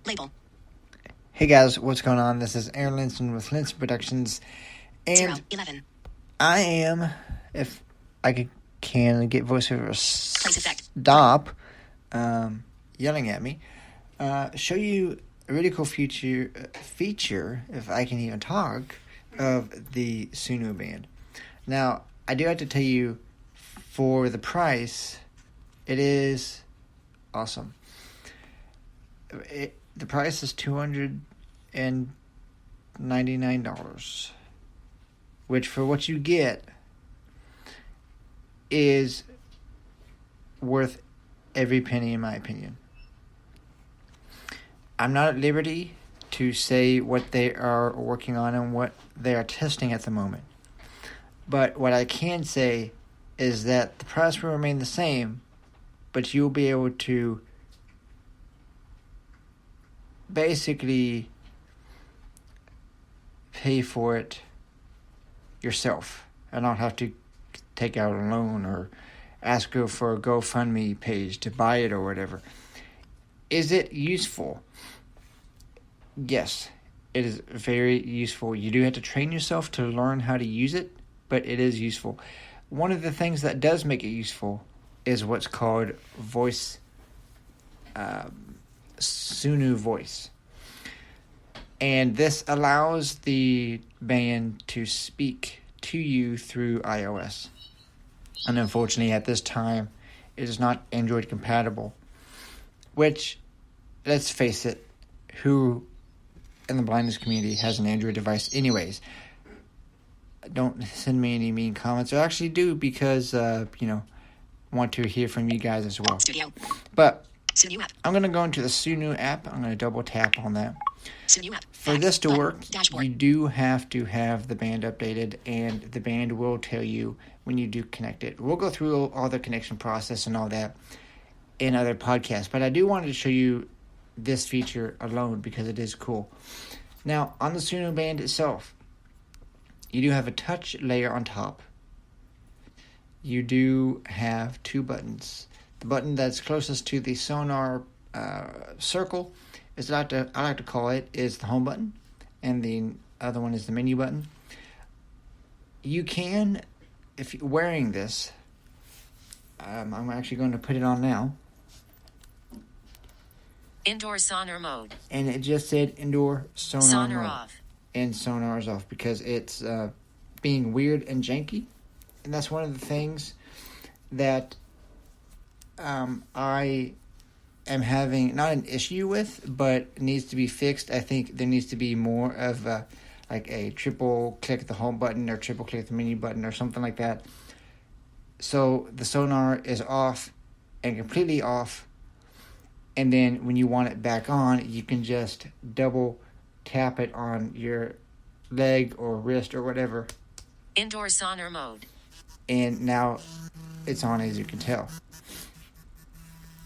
Label. Hey guys, what's going on? This is Aaron Linson with Linson Productions, and 0, 11. I am, if I can get voiceover Place effect. stop yelling at me, show you a really cool feature, if I can even talk, of the Sunu band. Now, I do have to tell you, for the price, it is awesome. The price is $299, which for what you get is worth every penny in my opinion. I'm not at liberty to say what they are working on and what they are testing at the moment. But what I can say is that the price will remain the same, but you'll be able to basically pay for it yourself and not have to take out a loan or ask her for a GoFundMe page to buy it or whatever. Is it useful? Yes, it is very useful. You do have to train yourself to learn how to use it, but it is useful. One of the things that does make it useful is what's called voice Sunu voice. And this allows the band to speak to you through iOS. And unfortunately, at this time, it is not Android compatible. Which, let's face it, who in the blindness community has an Android device anyways? Don't send me any mean comments. I actually do because, want to hear from you guys as well. Studio. But Sunu app. I'm going to go into the Sunu app. I'm going to double tap on that. Sunu app. For this to work, Dashboard. you do have to have the band updated, and the band will tell you when you do connect it. We'll go through all the connection process and all that in other podcasts, but I do want to show you this feature alone because it is cool. Now, on the Sunu band itself, you do have a touch layer on top. You do have two buttons. The button that's closest to the sonar circle, is I like to call it, is the home button, and the other one is the menu button. You can, if you're wearing this, I'm actually going to put it on now. Indoor sonar mode. And it just said indoor sonar Sonar mode. off. And sonar is off because it's being weird and janky. And that's one of the things that I am having, not an issue with, but needs to be fixed. I think there needs to be more of a triple click the home button or triple click the menu button or something like that. So the sonar is off and completely off. And then when you want it back on, you can just double tap it on your leg or wrist or whatever. Indoor sonar mode. And now it's on, as you can tell.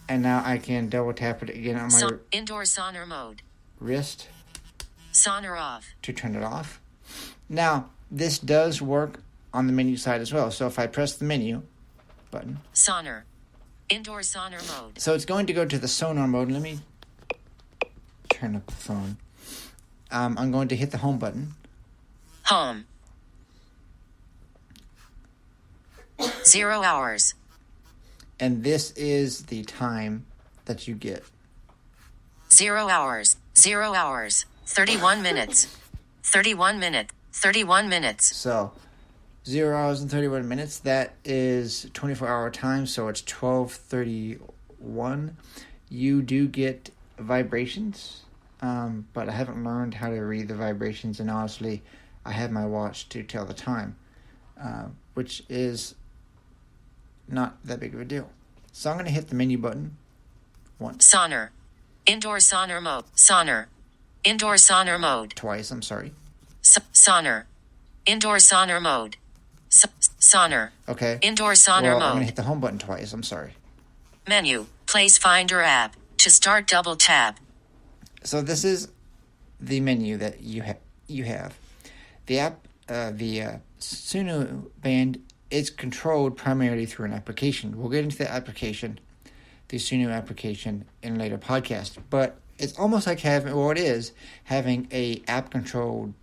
And now I can double tap it again on my indoor sonar mode. wrist Sonar off. to turn it off. Now, this does work on the menu side as well. So if I press the menu button. Sonar. Indoor sonar mode. So it's going to go to the sonar mode. Let me turn up the phone. I'm going to hit the home button. Home. 0 hours. And this is the time that you get. 0 hours. 0 hours. 31 minutes. 31 minutes. 31 minutes. So 0 hours and 31 minutes. That is 24-hour time, so it's 12:31. You do get vibrations, but I haven't learned how to read the vibrations, and honestly, I have my watch to tell the time, which is not that big of a deal. So I'm going to hit the menu button once. Sonar. Indoor sonar mode. Sonar. Indoor sonar mode. Twice, I'm sorry. Sonar. Indoor sonar mode. Sonar. Okay. Indoor sonar I'm going to mode. hit the home button twice, I'm sorry. Menu. Place Finder app. To start, double tap. So this is the menu that you have. The app, the Sunu band, is controlled primarily through an application. We'll get into the application, the Sunu application, in a later podcast. But It's almost like having a app-controlled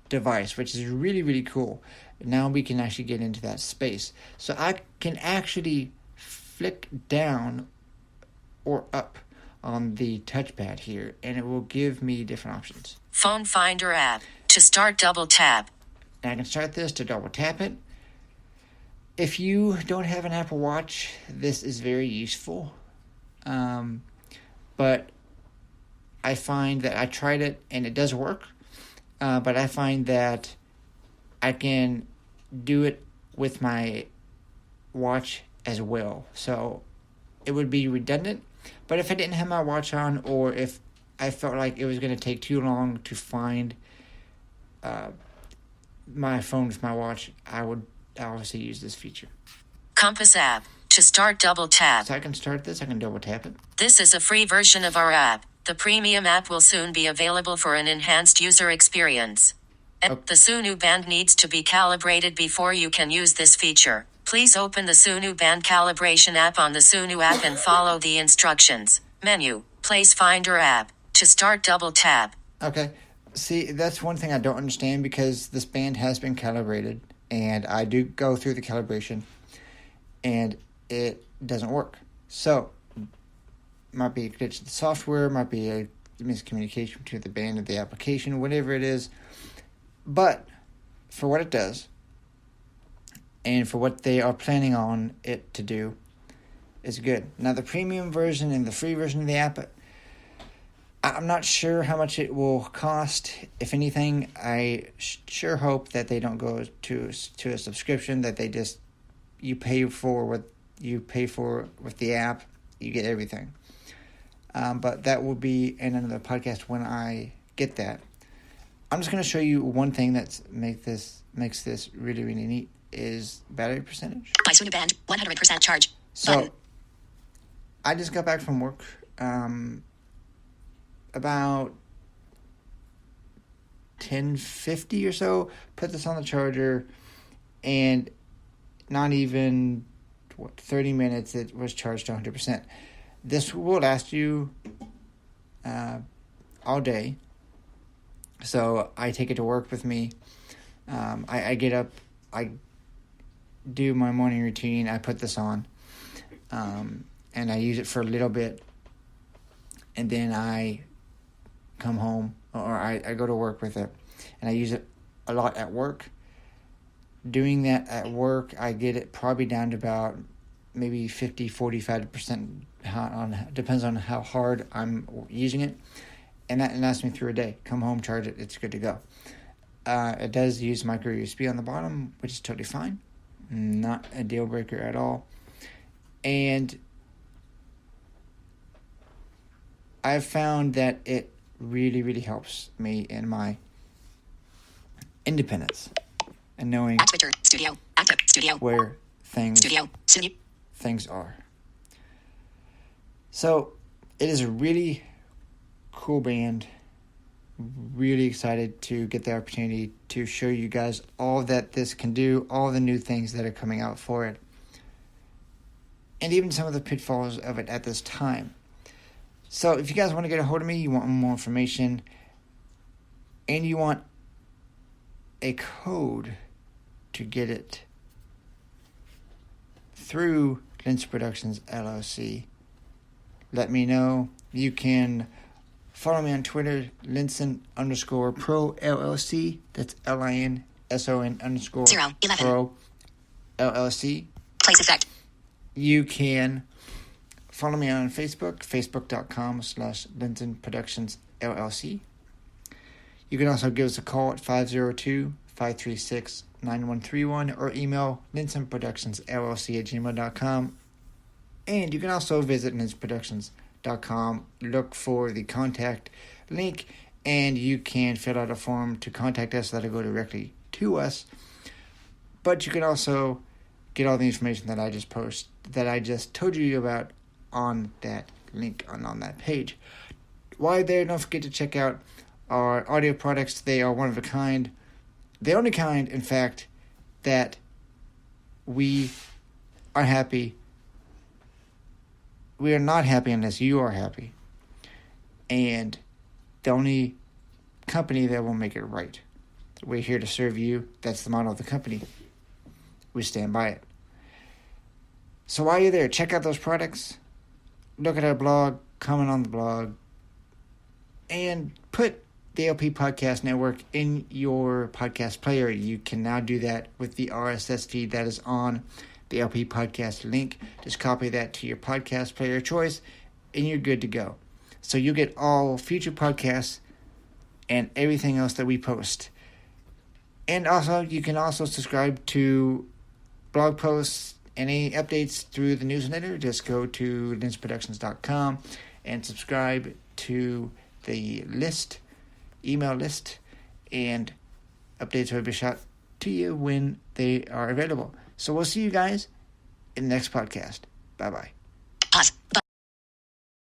device, which is really, really cool. Now we can actually get into that space. So I can actually flick down or up on the touchpad here, and it will give me different options. Phone Finder app. To start, double tap. And I can start this to double tap it. If you don't have an Apple Watch, this is very useful. But I find that I tried it and it does work. But I find that I can do it with my watch as well. So it would be redundant. But if I didn't have my watch on, or if I felt like it was going to take too long to find my phone with my watch, I would obviously use this feature. Compass app. To start, double tap. So I can start this, I can double tap it. This is a free version of our app. The premium app will soon be available for an enhanced user experience. And the Sunu band needs to be calibrated before you can use this feature. Please open the Sunu band calibration app on the Sunu app and follow the instructions. Menu. Place Finder app. To start, double tap. Okay. See, that's one thing I don't understand, because this band has been calibrated, and I do go through the calibration, and it doesn't work. So, might be a glitch in the software, might be a miscommunication between the band and the application, whatever it is. But for what it does, and for what they are planning on it to do, is good. Now, the premium version and the free version of the app, I'm not sure how much it will cost. If anything, I sure hope that they don't go to a subscription, that they just, you pay for what you pay for with the app, you get everything. But that will be in another podcast when I get that. I'm just going to show you one thing that makes this really, really neat, is battery percentage. My Sunu band, 100% charge. So, Button. I just got back from work about 10:50 or so, put this on the charger, and not even 30 minutes it was charged to 100%. This will last you all day. So I take it to work with me. I get up, I do my morning routine, I put this on, and I use it for a little bit, and then I come home, or I go to work with it, and I use it a lot at work. Doing that at work, I get it probably down to about maybe 50-45%, depends on how hard I'm using it, and that lasts me through a day. Come home, charge it, it's good to go. It does use micro USB on the bottom, which is totally fine, not a deal breaker at all. And I've found that it really, really helps me in my independence and knowing Twitter, Studio, Active, Studio, where things Sunu. things are. So it is a really cool band. Really excited to get the opportunity to show you guys all that this can do, all the new things that are coming out for it, and even some of the pitfalls of it at this time. So if you guys want to get a hold of me, you want more information, and you want a code to get it through Linz Productions LLC, let me know. You can follow me on Twitter, Linson_Pro LLC. That's LINSON_Pro LLC. Place effect. You can follow me on Facebook, facebook.com/Linson Productions LLC. You can also give us a call at 502-536-9131 or email linsonproductionsllc@gmail.com. And you can also visit linsonproductions.com, look for the contact link, and you can fill out a form to contact us that'll go directly to us. But you can also get all the information that I just told you about on that link on that page. While there, don't forget to check out our audio products. They are one of a kind. The only kind, in fact, that we are happy. We are not happy unless you are happy. and the only company that will make it right. We're here to serve you. That's the motto of the company. We stand by it. So while you're there, check out those products, look at our blog, comment on the blog, and put the LP Podcast Network in your podcast player. You can now do that with the RSS feed that is on the LP Podcast link. Just copy that to your podcast player of choice, and you're good to go. So you get all future podcasts and everything else that we post. And also, you can also subscribe to blog posts, any updates through the newsletter. Just go to lensproductions.com and subscribe to the email list, and updates will be shot to you when they are available. So we'll see you guys in the next podcast. Bye-bye.